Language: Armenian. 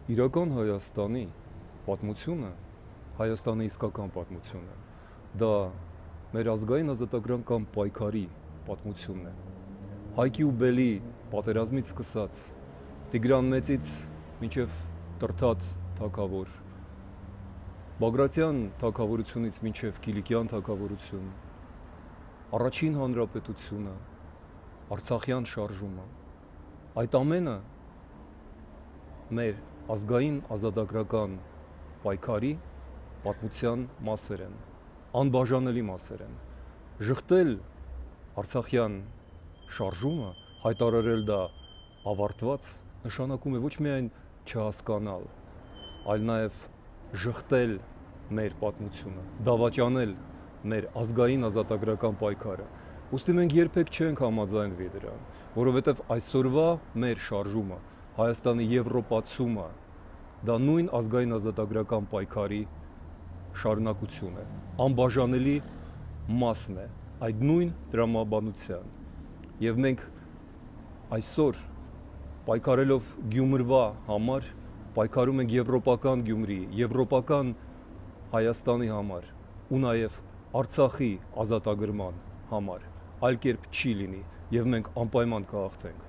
Իրական Հայաստանի պատմությունը, Հայաստանի իսկական պատմությունը, դա մեր ազգային ազատագրական պայքարի պատմությունն է։ Հայքի ու Բելի պատերազմից սկսած, Տիգրան Մեծից մինչև Տրթատ թագավոր, Բագրատյան թագավորությունից մինչև Կիլիկյան թագավորություն, Առաջին հանրապետությունը, Արցախյան շարժումը, այդ ամենը մեր ազգային ազատագրական պայքարի պատմության մասեր են, անբաժանելի մասեր են։ Ժխտել Արցախյան շարժումը, հայտարարել դա ավարտված, նշանակում է ոչ միայն չհասկանալ, այլ նաև ժխտել մեր պատմությունը, դավաճանել մեր ազգային ազատագրական պայքարը։ Ուստի մենք երբեք չենք համաձայնվի դրան, որովհետև այսօրվա մեր շարժումը, Հայաստանի եվրոպացումը, դա նույն ազգային ազատագրական պայքարի շարունակություն է, անբաժանելի մասն է այդ նույն տրամաբանության։ Եվ մենք այսօր պայքարելով Գյումրվա համար, պայքարում ենք եվրոպական Գյումրիի, եվրոպական Հայաստանի համար ու նաև Արցախի ազատագրման համար, այլ կերպ չի լինի, եւ մենք անպայման կհաղթենք։